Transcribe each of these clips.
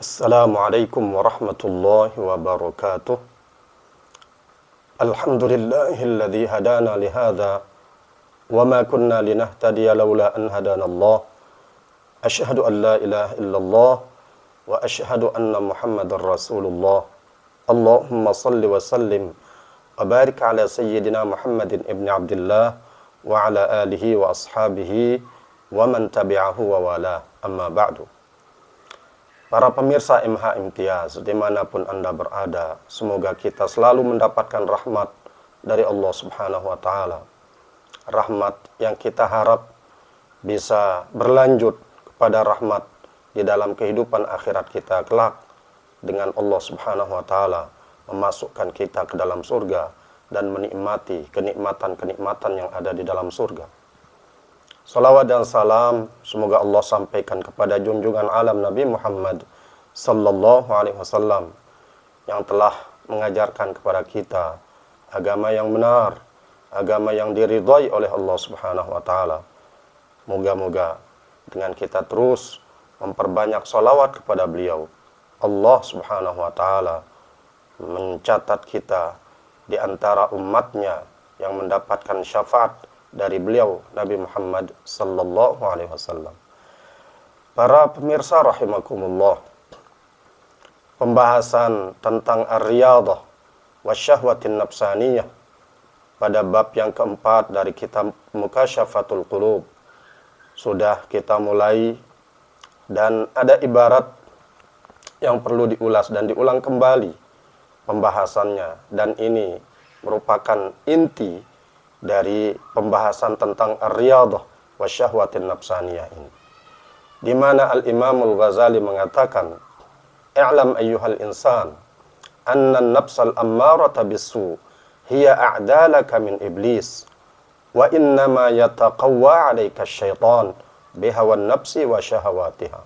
Assalamualaikum warahmatullahi wabarakatuh. Alhamdulillahilladzi hadana lihadza wa ma kunna linahtadiya laula an hadanallah. Asyhadu an la ilaha illallah wa asyhadu anna Muhammadar Rasulullah. Allahumma salli wa sallim wa barik ala sayyidina Muhammadin ibn Abdullah wa ala alihi wa ashabihi wa man tabi'ahu wa wala. Amma ba'du. Para pemirsa MH Imtiaz, dimanapun Anda berada, semoga kita selalu mendapatkan rahmat dari Allah Subhanahu wa Ta'ala. Rahmat yang kita harap bisa berlanjut kepada rahmat di dalam kehidupan akhirat kita kelak, dengan Allah Subhanahu wa Ta'ala memasukkan kita ke dalam surga dan menikmati kenikmatan-kenikmatan yang ada di dalam surga. Salawat dan salam semoga Allah sampaikan kepada junjungan alam Nabi Muhammad sallallahu alaihi wasallam yang telah mengajarkan kepada kita agama yang benar, agama yang diridhai oleh Allah Subhanahu wa Ta'ala. Moga-moga dengan kita terus memperbanyak salawat kepada beliau, Allah Subhanahu wa Ta'ala mencatat kita di antara umatnya yang mendapatkan syafaat dari beliau Nabi Muhammad sallallahu alaihi wasallam. Para pemirsa rahimakumullah, pembahasan tentang ar-riyadhah wasyahwatin nafsaniyah pada bab yang keempat dari kitab Mukasyafatul Qulub sudah kita mulai, dan ada ibarat yang perlu diulas dan diulang kembali pembahasannya, dan ini merupakan inti dari pembahasan tentang ar-riyadhah wa syahwatin nafsaniyah ini, di mana Al-Imamul Ghazali mengatakan, "I'lam ayyuhal insan anna an-nafsal ammarata bis-su hiya a'dalaka min iblis wa innama yataqawwa 'alaika asy-syaitan bihawan nafsi wa syahawatiha."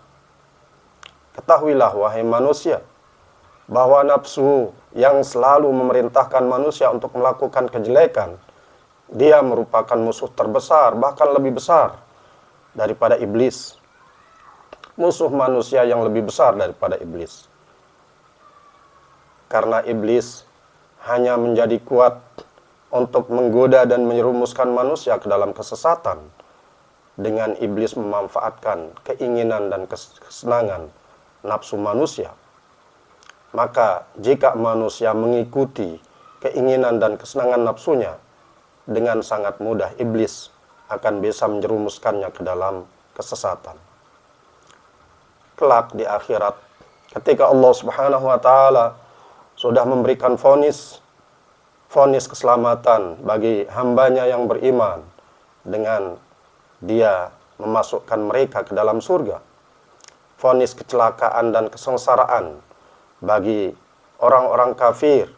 Ketahuilah wahai manusia, bahwa nafsu yang selalu memerintahkan manusia untuk melakukan kejelekan, dia merupakan musuh terbesar, bahkan lebih besar daripada iblis. Musuh manusia yang lebih besar daripada iblis. Karena iblis hanya menjadi kuat untuk menggoda dan menyerumuskan manusia ke dalam kesesatan, dengan iblis memanfaatkan keinginan dan kesenangan nafsu manusia. Maka jika manusia mengikuti keinginan dan kesenangan nafsunya, dengan sangat mudah iblis akan bisa menjerumuskannya ke dalam kesesatan. Kelak di akhirat, ketika Allah Subhanahu wa Ta'ala sudah memberikan vonis keselamatan bagi hambanya yang beriman, dengan dia memasukkan mereka ke dalam surga, vonis kecelakaan dan kesengsaraan bagi orang-orang kafir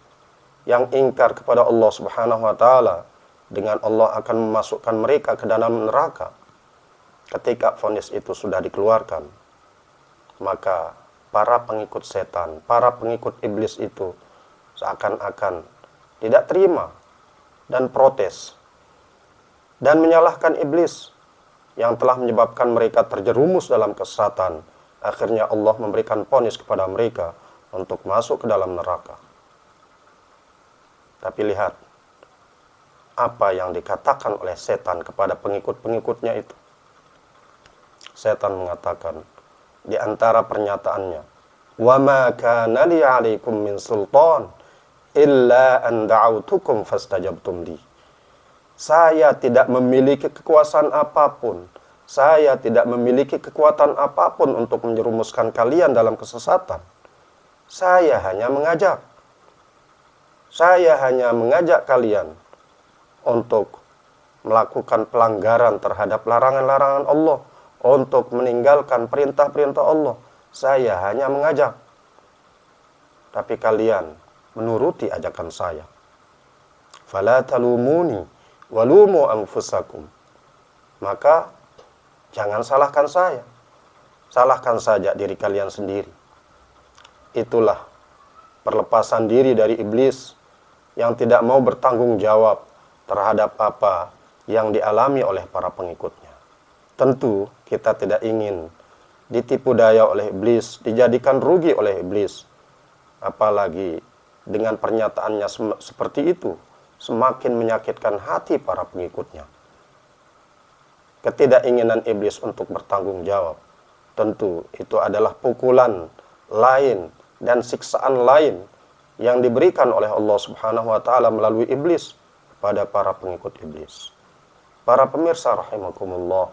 yang ingkar kepada Allah Subhanahu wa Ta'ala, dengan Allah akan memasukkan mereka ke dalam neraka. Ketika vonis itu sudah dikeluarkan, maka para pengikut setan, para pengikut iblis itu seakan-akan tidak terima dan protes dan menyalahkan iblis yang telah menyebabkan mereka terjerumus dalam kesesatan. Akhirnya Allah memberikan vonis kepada mereka untuk masuk ke dalam neraka. Tapi lihat apa yang dikatakan oleh setan kepada pengikut-pengikutnya itu. Setan mengatakan di antara pernyataannya, "Wa ma kana li 'alaikum min sultan illa an da'autukum fastajabtum li." Saya tidak memiliki kekuasaan apapun, saya tidak memiliki kekuatan apapun untuk menjerumuskan kalian dalam kesesatan. Saya hanya mengajak kalian untuk melakukan pelanggaran terhadap larangan-larangan Allah, untuk meninggalkan perintah-perintah Allah. Saya hanya mengajak, tapi kalian menuruti ajakan saya. Fala talumuni walumu anfusakum. Maka jangan salahkan saya, salahkan saja diri kalian sendiri. Itulah perlepasan diri dari iblis yang tidak mau bertanggung jawab terhadap apa yang dialami oleh para pengikutnya. Tentu kita tidak ingin ditipu daya oleh iblis, dijadikan rugi oleh iblis. Apalagi dengan pernyataannya seperti itu, semakin menyakitkan hati para pengikutnya. Ketidakinginan iblis untuk bertanggung jawab, tentu itu adalah pukulan lain dan siksaan lain yang diberikan oleh Allah Subhanahu wa taala melalui iblis pada para pengikut iblis. Para pemirsa rahimakumullah,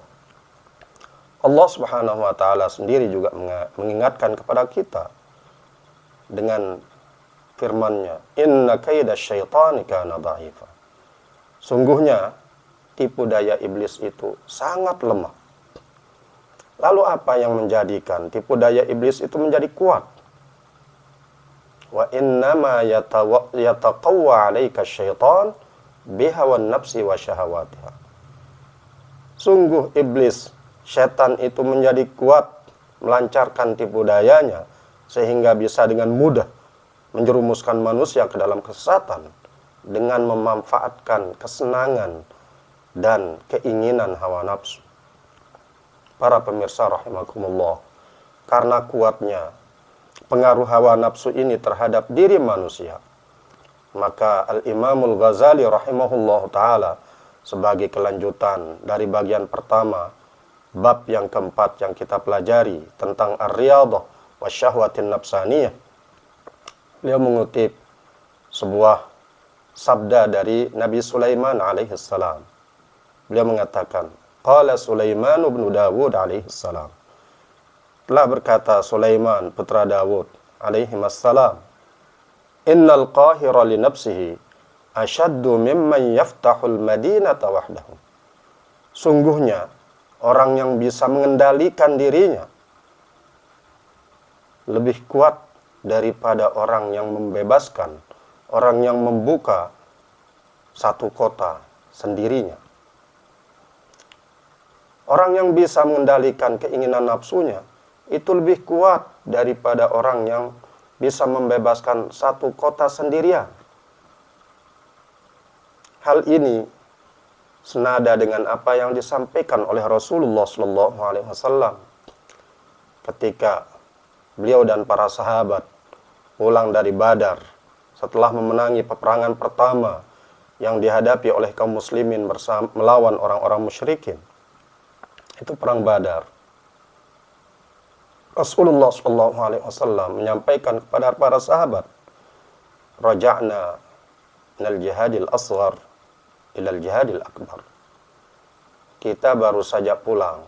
Allah Subhanahu wa taala sendiri juga mengingatkan kepada kita dengan firman-Nya, "Inna kaida syaitani kana dha'ifa." Sungguhnya tipu daya iblis itu sangat lemah. Lalu apa yang menjadikan tipu daya iblis itu menjadi kuat? Wa innama yataqawwa 'alaika syaitan bihawan nafsi wa syahawatiha. Sungguh iblis, setan itu menjadi kuat melancarkan tipu dayanya sehingga bisa dengan mudah menjerumuskan manusia ke dalam kesesatan dengan memanfaatkan kesenangan dan keinginan hawa nafsu. Para pemirsa rahimakumullah, karena kuatnya pengaruh hawa nafsu ini terhadap diri manusia, maka Al-Imamul Ghazali rahimahullah ta'ala sebagai kelanjutan dari bagian pertama bab yang keempat yang kita pelajari tentang ar-riyadah wa syahwatin nafsaniyah, beliau mengutip sebuah sabda dari Nabi Sulaiman alaihissalam. Beliau mengatakan, qala Sulaiman ibn Dawud alaihissalam, telah berkata Sulaiman putra Dawud alaihissalam, innal qahira li nafsihi asyaddu mimman yaftahul madinata wahdahu. Sungguhnya orang yang bisa mengendalikan dirinya lebih kuat daripada orang yang membebaskan, orang yang membuka satu kota sendirinya. Orang yang bisa mengendalikan keinginan nafsunya itu lebih kuat daripada orang yang bisa membebaskan satu kota sendirian. Hal ini senada dengan apa yang disampaikan oleh Rasulullah SAW ketika beliau dan para sahabat pulang dari Badar setelah memenangi peperangan pertama yang dihadapi oleh kaum muslimin melawan orang-orang musyrikin. Itu perang Badar. Rasulullah SAW menyampaikan kepada para sahabat, raja'na minal jihadil asghar ilal jihadil akbar. Kita baru saja pulang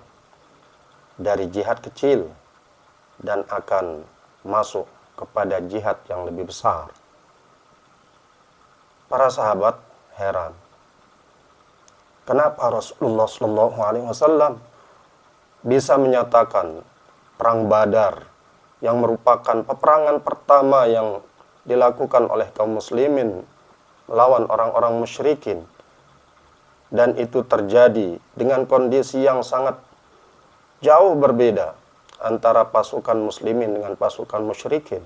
dari jihad kecil dan akan masuk kepada jihad yang lebih besar. Para sahabat heran. Kenapa Rasulullah SAW bisa menyatakan perang Badar yang merupakan peperangan pertama yang dilakukan oleh kaum muslimin melawan orang-orang musyrikin, dan itu terjadi dengan kondisi yang sangat jauh berbeda antara pasukan muslimin dengan pasukan musyrikin,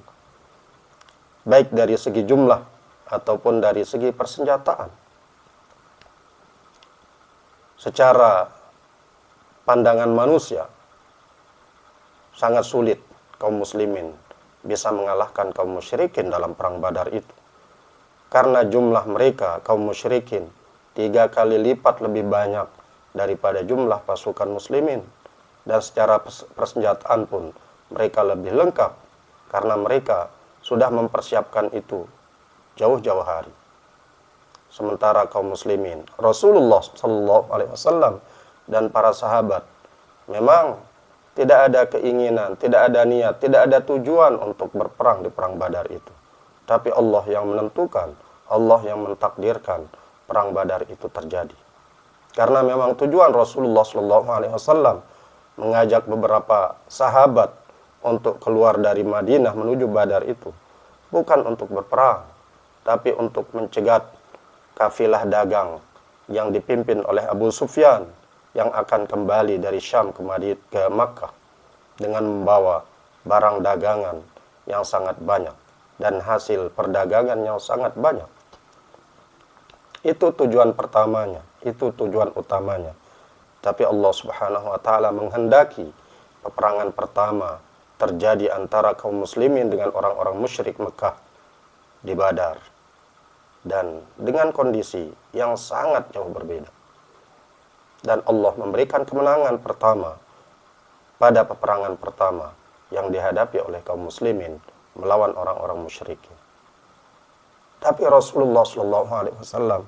baik dari segi jumlah ataupun dari segi persenjataan. Secara pandangan manusia, sangat sulit kaum muslimin bisa mengalahkan kaum musyrikin dalam perang Badar itu. Karena jumlah mereka, kaum musyrikin, 3 kali lipat lebih banyak daripada jumlah pasukan muslimin. Dan secara persenjataan pun mereka lebih lengkap, karena mereka sudah mempersiapkan itu jauh-jauh hari. Sementara kaum muslimin, Rasulullah SAW dan para sahabat memang tidak ada keinginan, tidak ada niat, tidak ada tujuan untuk berperang di perang Badar itu. Tapi Allah yang menentukan, Allah yang mentakdirkan perang Badar itu terjadi. Karena memang tujuan Rasulullah SAW mengajak beberapa sahabat untuk keluar dari Madinah menuju Badar itu bukan untuk berperang, tapi untuk mencegat kafilah dagang yang dipimpin oleh Abu Sufyan yang akan kembali dari Syam ke Makkah dengan membawa barang dagangan yang sangat banyak dan hasil perdagangan yang sangat banyak. Itu tujuan pertamanya, itu tujuan utamanya. Tapi Allah Subhanahu wa taala menghendaki peperangan pertama terjadi antara kaum muslimin dengan orang-orang musyrik Mekah di Badar, dan dengan kondisi yang sangat jauh berbeda. Dan Allah memberikan kemenangan pertama pada peperangan pertama yang dihadapi oleh kaum muslimin melawan orang-orang musyrikin. Tapi Rasulullah SAW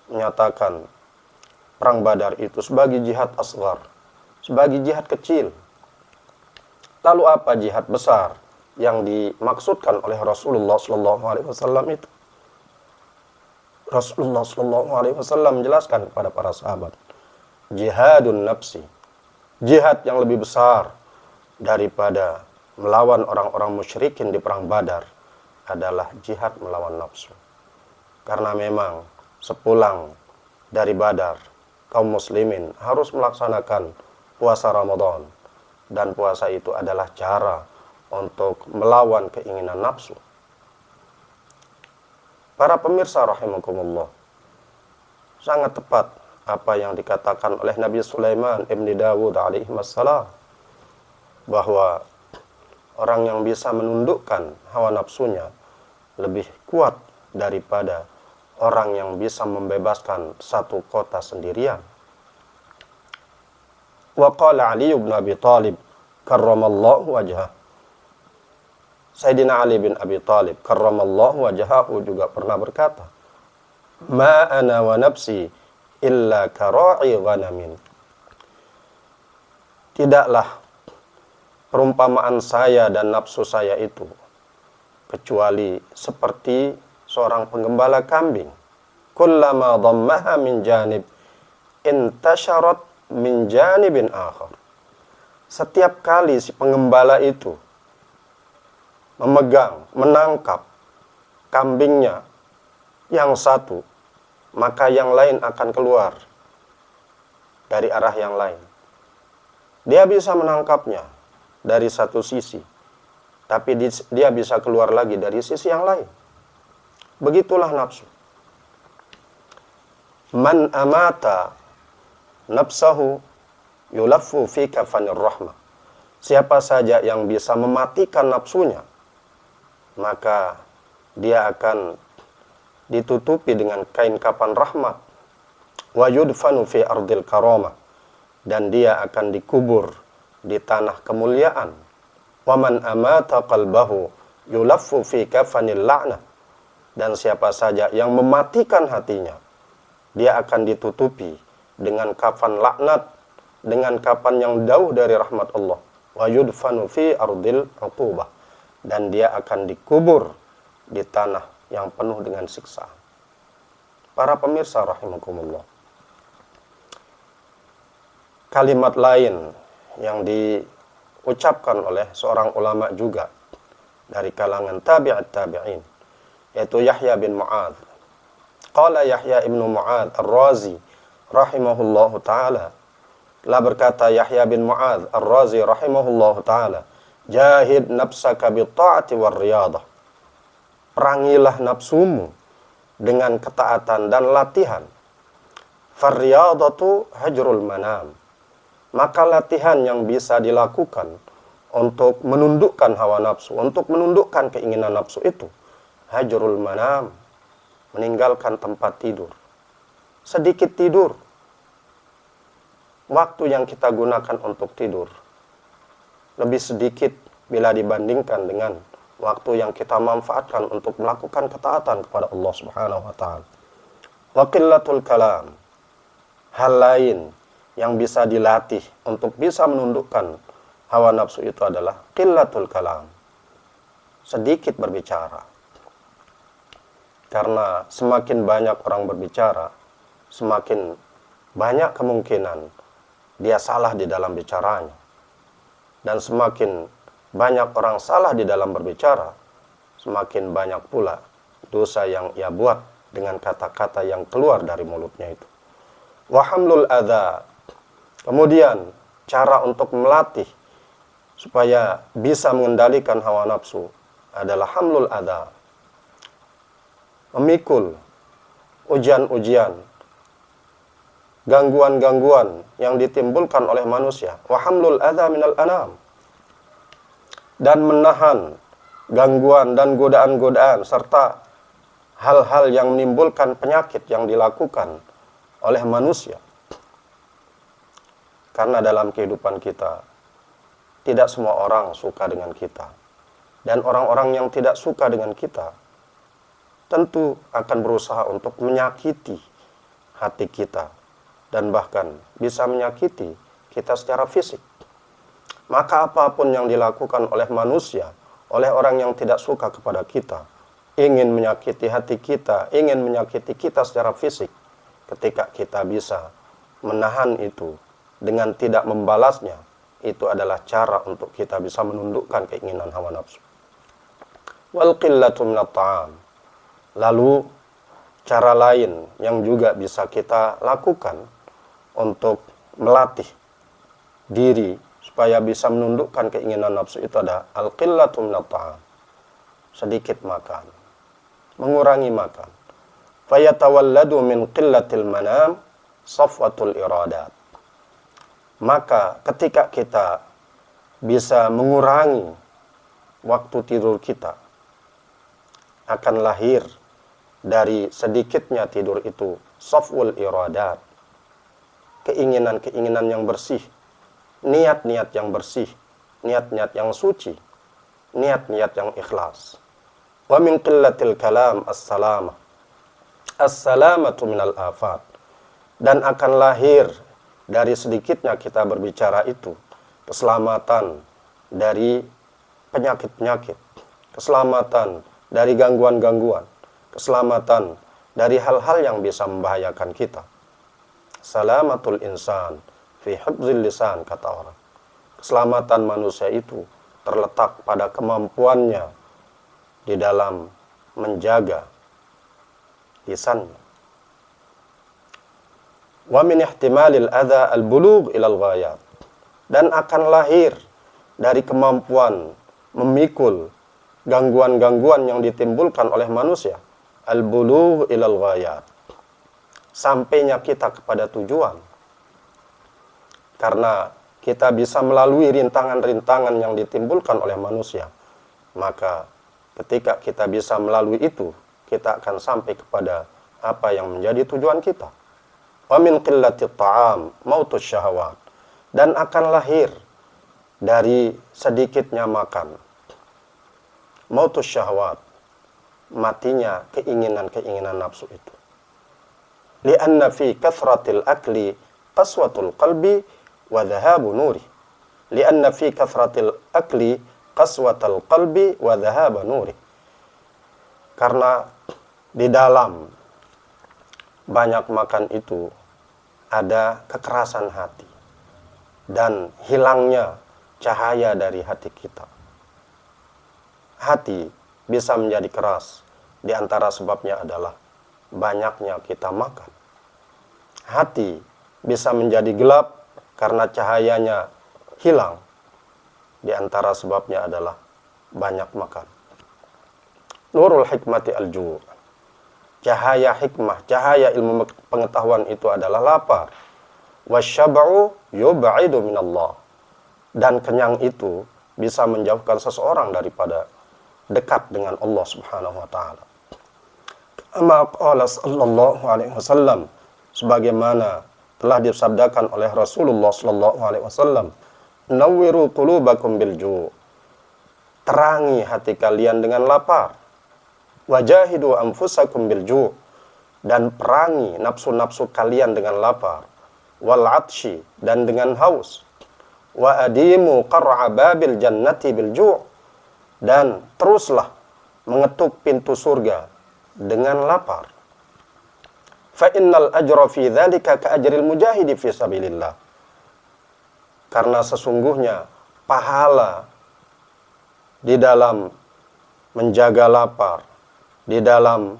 menyatakan perang Badar itu sebagai jihad asghar, sebagai jihad kecil. Lalu apa jihad besar yang dimaksudkan oleh Rasulullah SAW itu? Rasulullah SAW menjelaskan kepada para sahabat, jihadun nafsi, jihad yang lebih besar daripada melawan orang-orang musyrikin di perang Badar adalah jihad melawan nafsu. Karena memang sepulang dari Badar, kaum muslimin harus melaksanakan puasa Ramadan, dan puasa itu adalah cara untuk melawan keinginan nafsu. Para pemirsa rahimakumullah, sangat tepat apa yang dikatakan oleh Nabi Sulaiman ibn Dawud alaihi wassalam, bahwa orang yang bisa menundukkan hawa nafsunya lebih kuat daripada orang yang bisa membebaskan satu kota sendirian. Wa qala Ali bin Abi Thalib karramallahu wajhah. Sayyidina Ali bin Abi Thalib karramallahu wajhahu juga pernah berkata, "Ma ana wa nafsi illa kara'i ghanamin." Tidaklah perumpamaan saya dan nafsu saya itu kecuali seperti seorang penggembala kambing. Kullama dhammaha min janib intasharat min janibin akhar. Setiap kali si penggembala itu memegang, menangkap kambingnya yang satu, maka yang lain akan keluar dari arah yang lain. Dia bisa menangkapnya dari satu sisi, tapi dia bisa keluar lagi dari sisi yang lain. Begitulah nafsu. Man amata nafsahu yulaffu fi kafanir rahmah. Siapa saja yang bisa mematikan nafsunya, maka dia akan ditutupi dengan kain kafan rahmat. Wa yudfanu fi ardil karamah, dan dia akan dikubur di tanah kemuliaan. Wa man amata qalbahu yulaffu fi kafanil la'nah. Dan siapa saja yang mematikan hatinya, dia akan ditutupi dengan kafan laknat, dengan kafan yang jauh dari rahmat Allah. Wa yudfanu fi ardil uqubah, dan dia akan dikubur di tanah yang penuh dengan siksa. Para pemirsa rahimakumullah, kalimat lain yang diucapkan oleh seorang ulama juga dari kalangan tabi'at tabi'in, yaitu Yahya bin Mu'adz. Qala Yahya ibnu Mu'adz ar-Razi rahimahullahu ta'ala, telah berkata Yahya bin Mu'adz ar-Razi rahimahullahu ta'ala, jahid nafsaka bitta'ati war riyadah. Perangilah nafsumu dengan ketaatan dan latihan. Farriyadatu hajrul manam. Maka latihan yang bisa dilakukan untuk menundukkan hawa nafsu, untuk menundukkan keinginan nafsu itu, hajrul manam, meninggalkan tempat tidur. Sedikit tidur. Waktu yang kita gunakan untuk tidur lebih sedikit bila dibandingkan dengan waktu yang kita manfaatkan untuk melakukan ketaatan kepada Allah Subhanahu wa taala. Wa qillatul kalam. Hal lain yang bisa dilatih untuk bisa menundukkan hawa nafsu itu adalah qillatul kalam. Sedikit berbicara. Karena semakin banyak orang berbicara, semakin banyak kemungkinan dia salah di dalam bicaranya. Dan semakin banyak orang salah di dalam berbicara, semakin banyak pula dosa yang ia buat dengan kata-kata yang keluar dari mulutnya itu. Wa hamlul adza. Kemudian cara untuk melatih supaya bisa mengendalikan hawa nafsu adalah hamlul adza. Memikul ujian-ujian gangguan-gangguan yang ditimbulkan oleh manusia, wa hamlul adza minal anam, dan menahan gangguan dan godaan-godaan serta hal-hal yang menimbulkan penyakit yang dilakukan oleh manusia. Karena dalam kehidupan kita tidak semua orang suka dengan kita, dan orang-orang yang tidak suka dengan kita tentu akan berusaha untuk menyakiti hati kita dan bahkan bisa menyakiti kita secara fisik. Maka apapun yang dilakukan oleh manusia, oleh orang yang tidak suka kepada kita, ingin menyakiti hati kita, ingin menyakiti kita secara fisik, ketika kita bisa menahan itu dengan tidak membalasnya, itu adalah cara untuk kita bisa menundukkan keinginan hawa nafsu. Wal qillatu minat ta'am. Lalu cara lain yang juga bisa kita lakukan untuk melatih diri supaya bisa menundukkan keinginan nafsu itu ada al-qillatu minat ta'am. Sedikit makan, mengurangi makan. Fayatawalladu min qillatil manam safwatul iradat. Maka ketika kita bisa mengurangi waktu tidur kita, akan lahir dari sedikitnya tidur itu safwul iradat, keinginan-keinginan yang bersih, niat-niat yang bersih, niat-niat yang suci, niat-niat yang ikhlas. Wa min qillatil kalam as-salamah, as-salamatu minal afat. Dan akan lahir dari sedikitnya kita berbicara itu keselamatan dari penyakit-penyakit, keselamatan dari gangguan-gangguan, keselamatan dari hal-hal yang bisa membahayakan kita. Salamatul insan fi hifzil lisan, kata orang. Keselamatan manusia itu terletak pada kemampuannya di dalam menjaga lisannya. Wa min ihtimalil adza al-bulugh ila al-ghayat. Dan akan lahir dari kemampuan memikul gangguan-gangguan yang ditimbulkan oleh manusia, al-bulugh ila al-ghayat, sampainya kita kepada tujuan. Karena kita bisa melalui rintangan-rintangan yang ditimbulkan oleh manusia, maka ketika kita bisa melalui itu, kita akan sampai kepada apa yang menjadi tujuan kita. Wa min qillatit ta'am mautus syahawat. Dan akan lahir dari sedikitnya makan, mautus syahawat, matinya keinginan-keinginan nafsu itu. Lianna fi kathratil akli qaswatul qalbi wa dhahabu nuri. Lianna fi kathratil akli qaswatul qalbi wa dhahabu nuri. Karena di dalam banyak makan itu ada kekerasan hati dan hilangnya cahaya dari hati kita. Hati bisa menjadi keras, di antara sebabnya adalah banyaknya kita makan. Hati bisa menjadi gelap karena cahayanya hilang, di antara sebabnya adalah banyak makan. Nurul hikmati al-ju'. Cahaya hikmah, cahaya ilmu pengetahuan itu adalah lapar. Wasyab'u yub'idu minallah. Dan kenyang itu bisa menjauhkan seseorang daripada dekat dengan Allah Subhanahu wa taala. Kama qala sallallahu alaihi wasallam, sebagaimana telah disabdakan oleh Rasulullah sallallahu alaihi wasallam, nawwiru qulubakum bil ju'. Terangi hati kalian dengan lapar. Wajahidu anfusakum bil ju', dan perangi nafsu-nafsu kalian dengan lapar. Wal 'atsyi, dan dengan haus. Wa adimu qar'a babil jannati bil ju', dan teruslah mengetuk pintu surga dengan lapar. Fa innal ajra fi dzalika ka ajril mujahidi fi sabilillah. Karena sesungguhnya pahala di dalam menjaga lapar, di dalam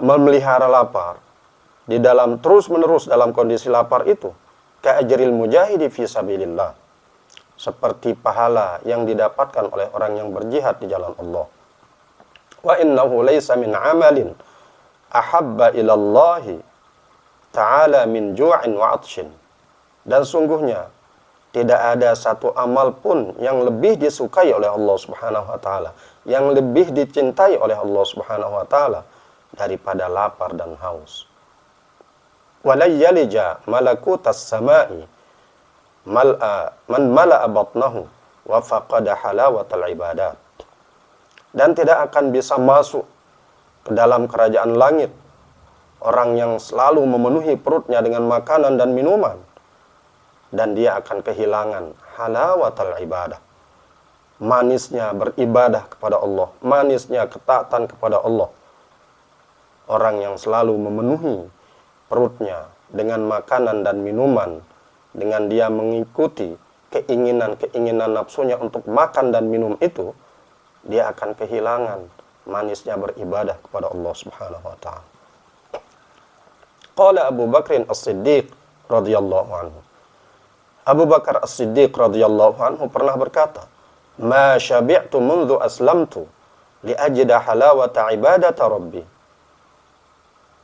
memelihara lapar, di dalam terus-menerus dalam kondisi lapar itu, ka'ajril mujahidi fi sabilillah, seperti pahala yang didapatkan oleh orang yang berjihad di jalan Allah. Wa innahu laysa min amalin ahabba ilallahi ta'ala min ju'in wa 'atshin. Dan sungguhnya tidak ada satu amal pun yang lebih disukai oleh Allah Subhanahu wa taala, yang lebih dicintai oleh Allah Subhanahu wa taala daripada lapar dan haus. Walayyalija malakutas samai man mala'a batnahu wa faqada halawatal ibadat. Dan tidak akan bisa masuk ke dalam kerajaan langit orang yang selalu memenuhi perutnya dengan makanan dan minuman, dan dia akan kehilangan halawatal ibadah, manisnya beribadah kepada Allah, manisnya ketaatan kepada Allah. Orang yang selalu memenuhi perutnya dengan makanan dan minuman, dengan dia mengikuti keinginan-keinginan nafsunya untuk makan dan minum itu, dia akan kehilangan manisnya beribadah kepada Allah Subhanahu wa taala. Qala Abu Bakr As-Siddiq radhiyallahu anhu. Abu Bakar As-Siddiq radhiyallahu anhu pernah berkata, "Ma syabi'tu mundu aslamtu li ajda halawata ibadati rabbi."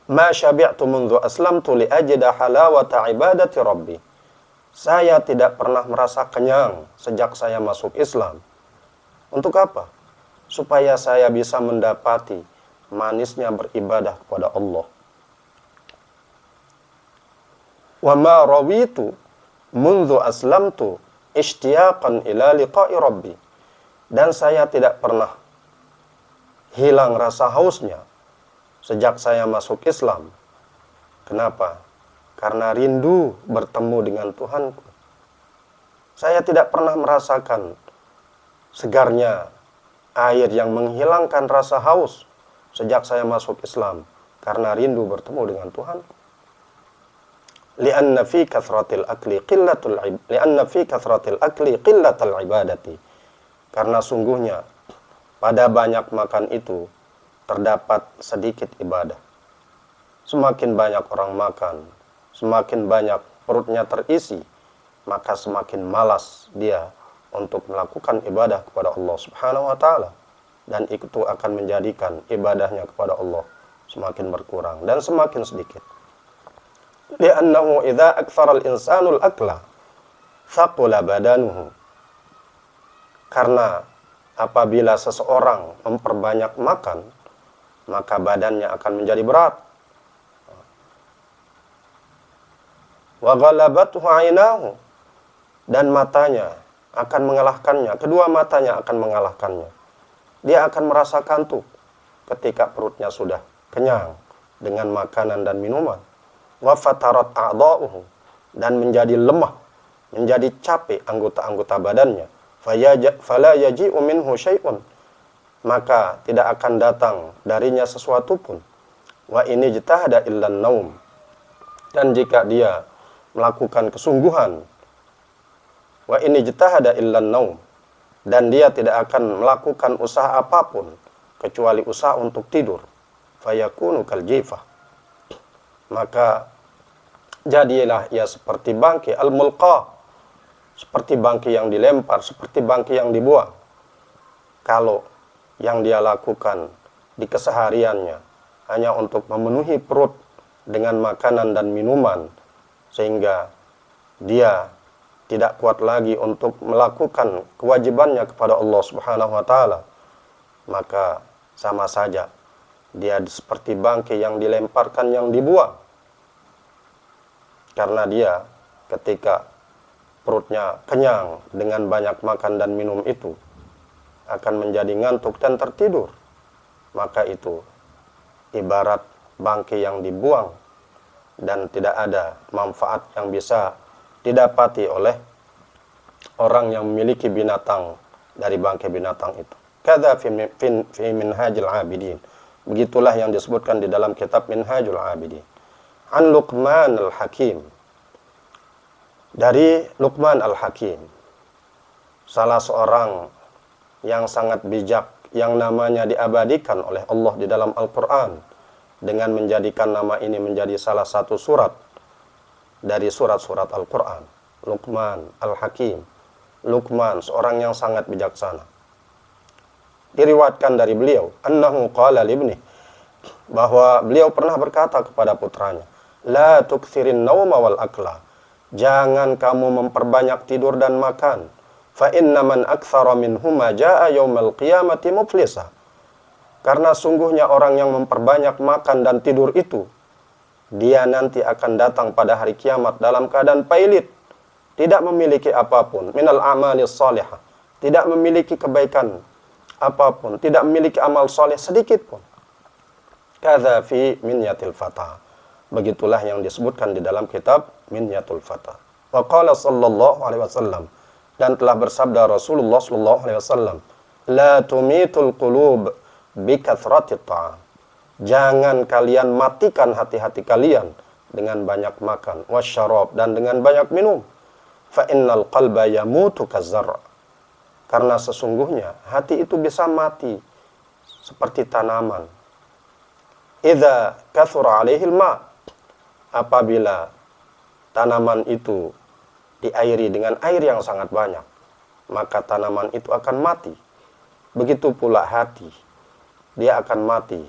Ma syabi'tu mundu aslamtu li ajda halawata ibadati rabbi. Saya tidak pernah merasa kenyang sejak saya masuk Islam. Untuk apa? Supaya saya bisa mendapati manisnya beribadah kepada Allah. Wa ma rawitu mundu aslamtu ishtiyaqan ila liqa'i rabbi. Dan saya tidak pernah hilang rasa hausnya sejak saya masuk Islam. Kenapa? Karena rindu bertemu dengan Tuhanku. Saya tidak pernah merasakan segarnya air yang menghilangkan rasa haus sejak saya masuk Islam, karena rindu bertemu dengan Tuhanku. Li'anna fi kathratil akli qillatul ibadati. Karena sungguhnya pada banyak makan itu terdapat sedikit ibadah. Semakin banyak orang makan, semakin banyak perutnya terisi, maka semakin malas dia untuk melakukan ibadah kepada Allah Subhanahu wa taala, dan itu akan menjadikan ibadahnya kepada Allah semakin berkurang dan semakin sedikit. Li'annahu idza aktsara al-insanu al-akla thaqula badanuhu. Karena apabila seseorang memperbanyak makan, maka badannya akan menjadi berat. Wa ghalabathu 'ainahu. Dan matanya akan mengalahkannya, kedua matanya akan mengalahkannya. Dia akan merasa kantuk ketika perutnya sudah kenyang dengan makanan dan minuman. Wa fatarat a'dha'uhu. Dan menjadi lemah, menjadi capek anggota-anggota badannya. Fala yaji'u minhu syai'un. Maka tidak akan datang darinya sesuatu pun. Wa ini jitahada illan naum. Dan jika dia melakukan kesungguhan, wa ini jitahada illan naum, dan dia tidak akan melakukan usaha apapun kecuali usaha untuk tidur, fayakunu kaljifah, maka jadilah ia seperti bangkai al-mulqah, seperti bangkai yang dilempar, seperti bangkai yang dibuang. Kalau yang dia lakukan di kesehariannya hanya untuk memenuhi perut dengan makanan dan minuman, sehingga dia tidak kuat lagi untuk melakukan kewajibannya kepada Allah Subhanahu wa taala, maka sama saja dia seperti bangkai yang dilemparkan, yang dibuang. Karena dia ketika perutnya kenyang dengan banyak makan dan minum itu akan menjadi ngantuk dan tertidur, maka itu ibarat bangkai yang dibuang dan tidak ada manfaat yang bisa didapati oleh orang yang memiliki binatang dari bangkai binatang itu. Kadza fi Minhajul Abidin. Begitulah yang disebutkan di dalam kitab Minhajul Abidin. An Luqman al-Hakim. Dari Luqman al-Hakim, salah seorang yang sangat bijak, yang namanya diabadikan oleh Allah di dalam Al-Quran dengan menjadikan nama ini menjadi salah satu surat dari surat-surat Al-Quran. Luqman Al-Hakim. Luqman, seorang yang sangat bijaksana. Diriwayatkan dari beliau, annahu qala libnih, bahwa beliau pernah berkata kepada putranya, La tukthirin nauma wal akla. Jangan kamu memperbanyak tidur dan makan. Fa inna man aktsara minhuma jaa yaumal qiyamati muflisa. Karena sungguhnya orang yang memperbanyak makan dan tidur itu, dia nanti akan datang pada hari kiamat dalam keadaan pailit, tidak memiliki apapun minal amalis salihah, tidak memiliki kebaikan apapun, tidak memiliki amal soleh sedikit pun. Kadza fi minyatil fata. Begitulah yang disebutkan di dalam kitab Minyatul Fata. Wa qala sallallahu alaihi wasallam, dan telah bersabda Rasulullah sallallahu alaihi wasallam, la tumitul qulub bi kathratit ta'am. Jangan kalian matikan hati-hati kalian dengan banyak makan, wasyarab, dan dengan banyak minum. Fa innal qalba yamutu kazzar. Karena sesungguhnya hati itu bisa mati seperti tanaman. Idza kathura alaihil ma', apabila tanaman itu diairi dengan air yang sangat banyak, maka tanaman itu akan mati. Begitu pula hati, dia akan mati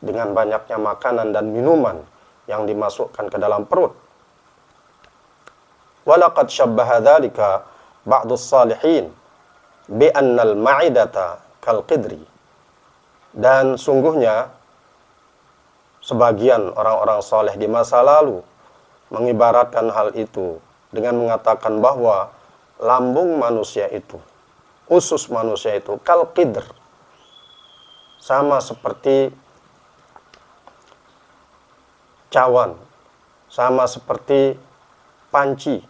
dengan banyaknya makanan dan minuman yang dimasukkan ke dalam perut. Walaqad syabbaha dzalika ba'dus salihin bi annal ma'idata kal qidri. Dan sungguhnya sebagian orang-orang soleh di masa lalu mengibaratkan hal itu dengan mengatakan bahwa lambung manusia itu, usus manusia itu kal qidr, sama seperti cawan, sama seperti panci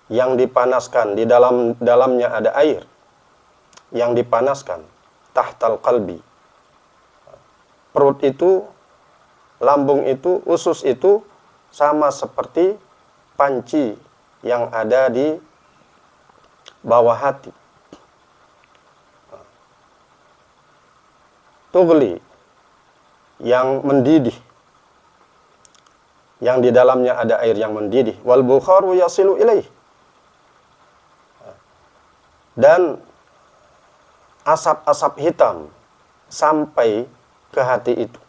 yang dipanaskan, di dalamnya ada air yang dipanaskan, tahtal qalbi. Perut itu, lambung itu, usus itu sama seperti panci yang ada di bawah hati. Tughli, yang mendidih, yang di dalamnya ada air yang mendidih. Wal bukharu yasilu ilaih, dan asap-asap hitam sampai ke hati itu.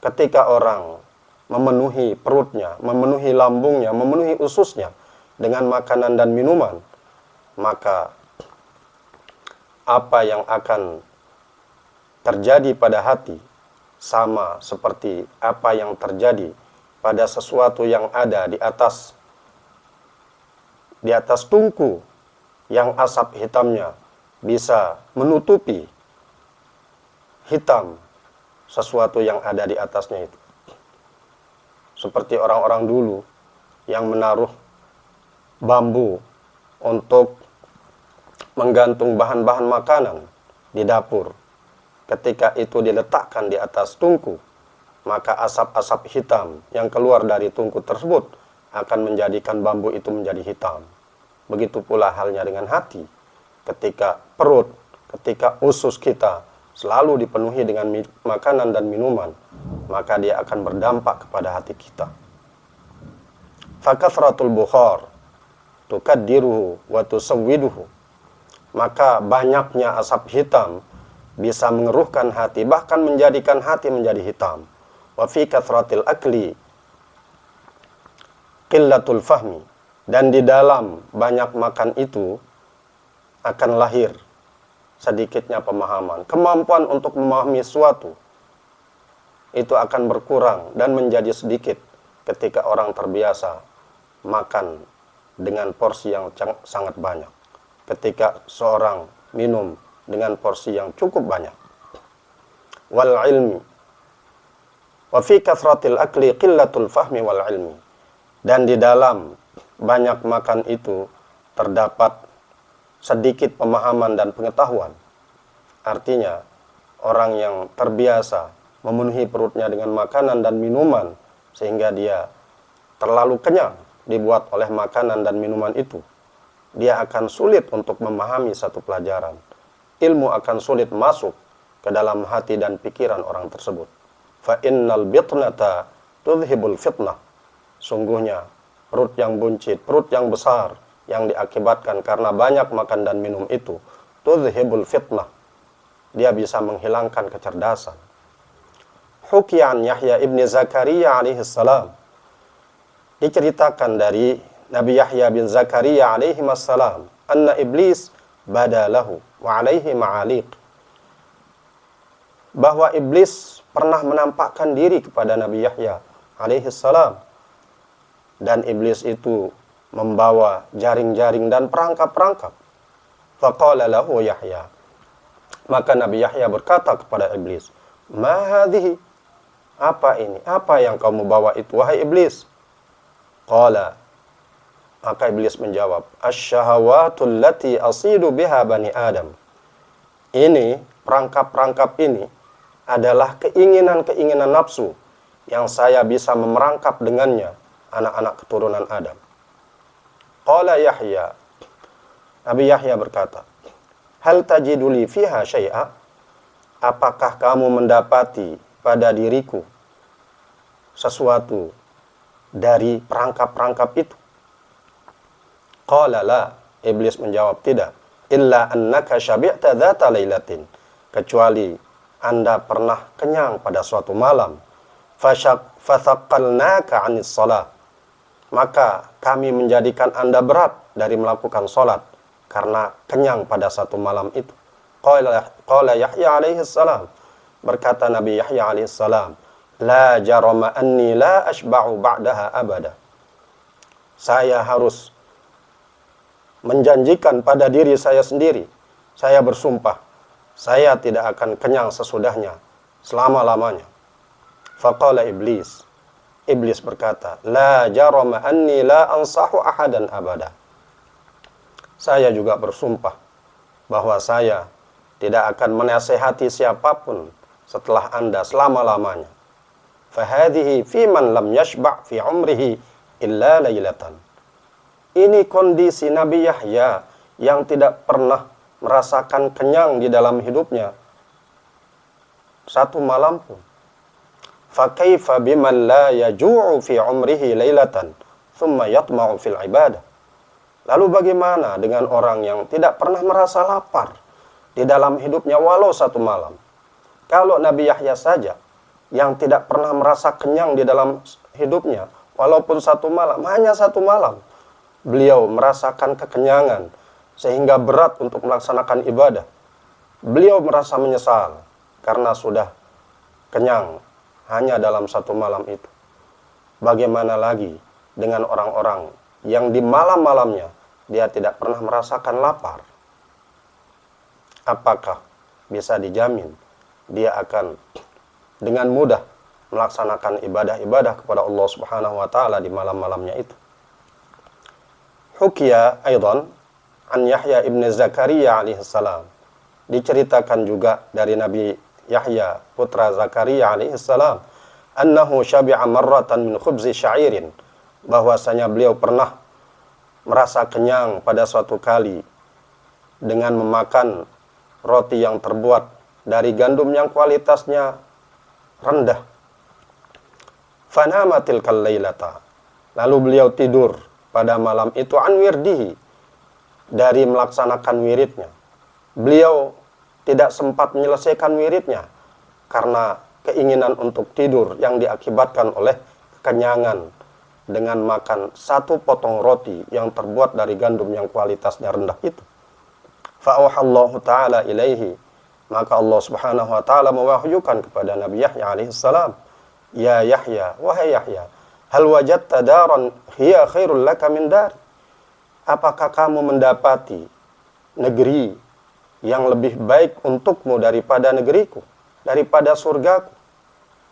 Ketika orang memenuhi perutnya, memenuhi lambungnya, memenuhi ususnya dengan makanan dan minuman, maka apa yang akan terjadi pada hati sama seperti apa yang terjadi pada sesuatu yang ada di atas tungku yang asap hitamnya bisa menutupi hitam sesuatu yang ada di atasnya itu. Seperti orang-orang dulu yang menaruh bambu untuk menggantung bahan-bahan makanan di dapur. Ketika itu diletakkan di atas tungku, maka asap-asap hitam yang keluar dari tungku tersebut akan menjadikan bambu itu menjadi hitam. Begitu pula halnya dengan hati. Ketika perut, ketika usus kita selalu dipenuhi dengan makanan dan minuman, maka dia akan berdampak kepada hati kita. Fakathratul bukhar tukaddiruhu wa tusawwiduhu. Maka banyaknya asap hitam bisa mengeruhkan hati, bahkan menjadikan hati menjadi hitam. Wa fi kathratil akli qillatul fahmi. Dan di dalam banyak makan itu akan lahir sedikitnya pemahaman. Kemampuan untuk memahami suatu itu akan berkurang dan menjadi sedikit ketika orang terbiasa makan dengan porsi yang sangat banyak. Ketika seorang minum dengan porsi yang cukup banyak. Wal ilmi. Wa fi kathratil akli qillatul fahmi wal ilmi. Dan di dalam banyak makan itu terdapat sedikit pemahaman dan pengetahuan. Artinya, orang yang terbiasa memenuhi perutnya dengan makanan dan minuman sehingga dia terlalu kenyang dibuat oleh makanan dan minuman itu, dia akan sulit untuk memahami satu pelajaran. Ilmu akan sulit masuk ke dalam hati dan pikiran orang tersebut. Fa innal bitnata tudhibul fitnah. Sungguhnya perut yang buncit, perut yang besar yang diakibatkan karena banyak makan dan minum itu, tudhibul fitnah. Dia bisa menghilangkan kecerdasan. Hukian Yahya ibn Zakaria alaihi salam, diceritakan dari Nabi Yahya bin Zakaria alaihi salam, anna iblis badalahu wa alaihi ma'aliq, bahwa iblis pernah menampakkan diri kepada Nabi Yahya alaihi salam, dan iblis itu membawa jaring-jaring dan perangkap-perangkap. Faqala lahu Yahya, maka Nabi Yahya berkata kepada iblis, ma hadhihi, apa ini? Apa yang kamu bawa itu, wahai iblis? Qala, maka iblis menjawab, asy-syahawatul lati asidu biha bani Adam. Ini, perangkap-perangkap ini adalah keinginan-keinginan nafsu yang saya bisa memerangkap dengannya anak-anak keturunan Adam. Qala Yahya, Nabi Yahya berkata, hal tajidu li fiha syai'a? Apakah kamu mendapati pada diriku sesuatu dari perangkap-perangkap itu? Qala la, iblis menjawab, tidak. Illa annaka syabi'ta dzata lailatin, kecuali Anda pernah kenyang pada suatu malam. Fathaqqalnaka 'anis shalah, maka kami menjadikan Anda berat dari melakukan salat karena kenyang pada satu malam itu. Qala Yahya alaihi salam, berkata Nabi Yahya alaihi salam, la jarama anni la ashba'u ba'daha abada. Saya harus menjanjikan pada diri saya sendiri, saya bersumpah, saya tidak akan kenyang sesudahnya selama-lamanya. Faqala iblis, iblis berkata, la jarama anni la ansahu ahadan abada. Saya juga bersumpah bahwa saya tidak akan menasehati siapapun setelah Anda selama-lamanya. Fahadhihi fi man lam yashba' fi umrihi illa lailatan. Ini kondisi Nabi Yahya yang tidak pernah merasakan kenyang di dalam hidupnya satu malam pun. Fa kaifa biman la yaju'u fi umrihi lailatan thumma yatma'u fil ibadah. Lalu bagaimana dengan orang yang tidak pernah merasa lapar di dalam hidupnya walau satu malam? Kalau Nabi Yahya saja yang tidak pernah merasa kenyang di dalam hidupnya walaupun satu malam, hanya satu malam, beliau merasakan kekenyangan sehingga berat untuk melaksanakan ibadah. Beliau merasa menyesal karena sudah kenyang hanya dalam satu malam itu. Bagaimana lagi dengan orang-orang yang di malam-malamnya dia tidak pernah merasakan lapar? Apakah bisa dijamin dia akan dengan mudah melaksanakan ibadah-ibadah kepada Allah Subhanahu wa taala di malam-malamnya itu? Hukiya aidan an Yahya ibn Zakaria alaihi salam, diceritakan juga dari Nabi Yahya putra Zakaria alaihi salam, annahu syabi'a marratan min khubzi sya'irin, bahwasanya beliau pernah merasa kenyang pada suatu kali dengan memakan roti yang terbuat dari gandum yang kualitasnya rendah. Fanama tilkal lailata, lalu beliau tidur pada malam itu an wirdihi, dari melaksanakan wiridnya. Beliau tidak sempat menyelesaikan wiridnya karena keinginan untuk tidur yang diakibatkan oleh kekenyangan dengan makan satu potong roti yang terbuat dari gandum yang kualitasnya rendah itu. Fa'auhallahu ta'ala ilaihi, maka Allah Subhanahu wa ta'ala mewahyukan kepada Nabi Yahya alaihi salam, ya Yahya, wahai Yahya, hal wajadta daran hiya khairul laka min dar? Apakah kamu mendapati negeri yang lebih baik untukmu daripada negeriku, daripada surgaku,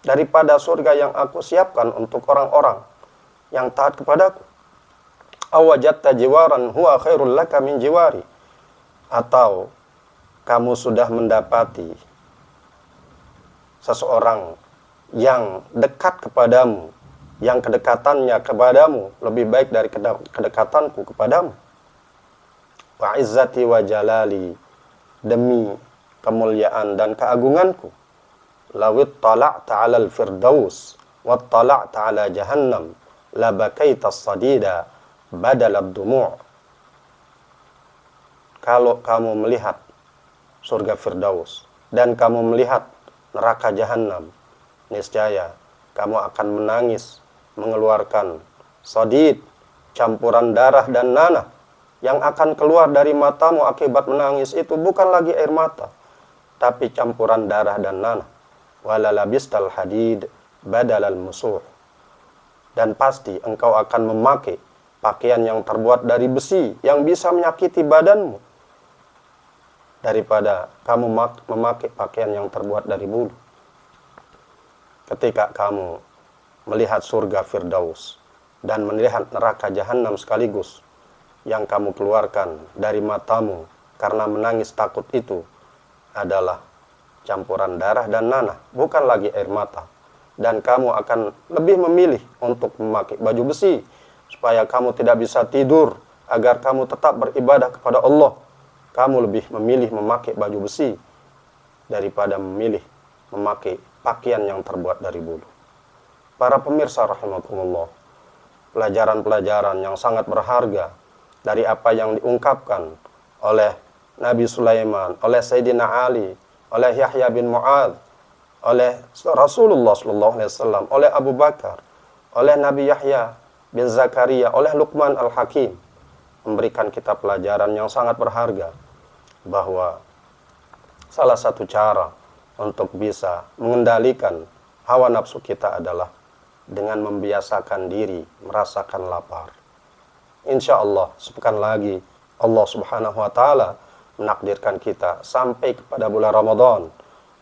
daripada surga yang aku siapkan untuk orang-orang yang taat kepadaku? Awajatta jiwaran huwa khairul laka min jiwari? Atau kamu sudah mendapati seseorang yang dekat kepadamu, yang kedekatannya kepadamu lebih baik dari kedekatanku kepadamu? Wa izzati wa jalali, demi kemuliaan dan keagunganku, lawit tala'ta 'alal firdaus wa tala'ta 'ala jahannam la bakaita as-sadida badal ad-dumu'. Kalau kamu melihat surga Firdaus dan kamu melihat neraka Jahannam, niscaya kamu akan menangis, mengeluarkan sodid, campuran darah dan nanah. Yang akan keluar dari matamu akibat menangis itu bukan lagi air mata, tapi campuran darah dan nanah. Walalabistal hadid badalal musuh. Dan pasti engkau akan memakai pakaian yang terbuat dari besi yang bisa menyakiti badanmu daripada kamu memakai pakaian yang terbuat dari bulu. Ketika kamu melihat surga Firdaus dan melihat neraka Jahannam sekaligus, yang kamu keluarkan dari matamu karena menangis takut itu adalah campuran darah dan nanah, bukan lagi air mata. Dan kamu akan lebih memilih untuk memakai baju besi supaya kamu tidak bisa tidur, agar kamu tetap beribadah kepada Allah. Kamu lebih memilih memakai baju besi daripada memilih memakai pakaian yang terbuat dari bulu. Para pemirsa rahimakumullah, pelajaran-pelajaran yang sangat berharga dari apa yang diungkapkan oleh Nabi Sulaiman, oleh Sayyidina Ali, oleh Yahya bin Mu'adz, oleh Rasulullah SAW, oleh Abu Bakar, oleh Nabi Yahya bin Zakaria, oleh Luqman Al-Hakim, memberikan kita pelajaran yang sangat berharga bahwa salah satu cara untuk bisa mengendalikan hawa nafsu kita adalah dengan membiasakan diri merasakan lapar. Insya Allah sepekan lagi Allah Subhanahu wa Ta'ala menakdirkan kita sampai kepada bulan Ramadan,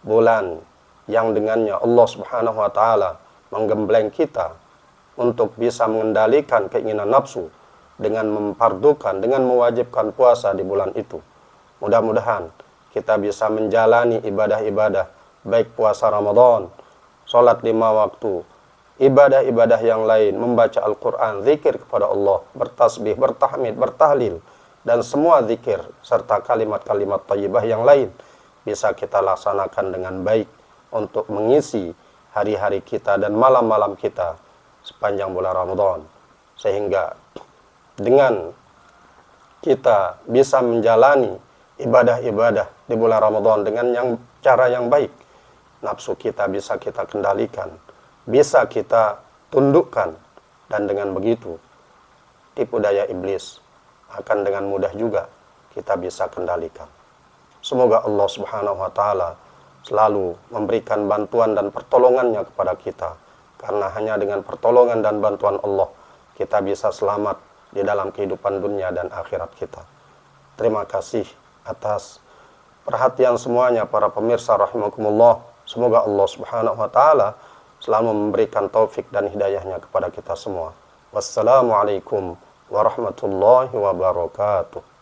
bulan yang dengannya Allah Subhanahu wa Ta'ala menggembleng kita untuk bisa mengendalikan keinginan nafsu dengan mempardukan, dengan mewajibkan puasa di bulan itu. Mudah-mudahan kita bisa menjalani ibadah-ibadah, baik puasa Ramadan, sholat 5 waktu, ibadah-ibadah yang lain, membaca Al-Quran, zikir kepada Allah, bertasbih, bertahmid, bertahlil, dan semua zikir serta kalimat-kalimat thayyibah yang lain bisa kita laksanakan dengan baik untuk mengisi hari-hari kita dan malam-malam kita sepanjang bulan Ramadan. Sehingga dengan kita bisa menjalani ibadah-ibadah di bulan Ramadan dengan cara yang baik, nafsu kita bisa kita kendalikan, bisa kita tundukkan, dan dengan begitu tipu daya iblis akan dengan mudah juga kita bisa kendalikan. Semoga Allah Subhanahu wa Ta'ala selalu memberikan bantuan dan pertolongannya kepada kita, karena hanya dengan pertolongan dan bantuan Allah kita bisa selamat di dalam kehidupan dunia dan akhirat kita. Terima kasih atas perhatian semuanya para pemirsa rahimakumullah. Semoga Allah Subhanahu wa Ta'ala selalu memberikan taufik dan hidayahnya kepada kita semua. Wassalamualaikum warahmatullahi wabarakatuh.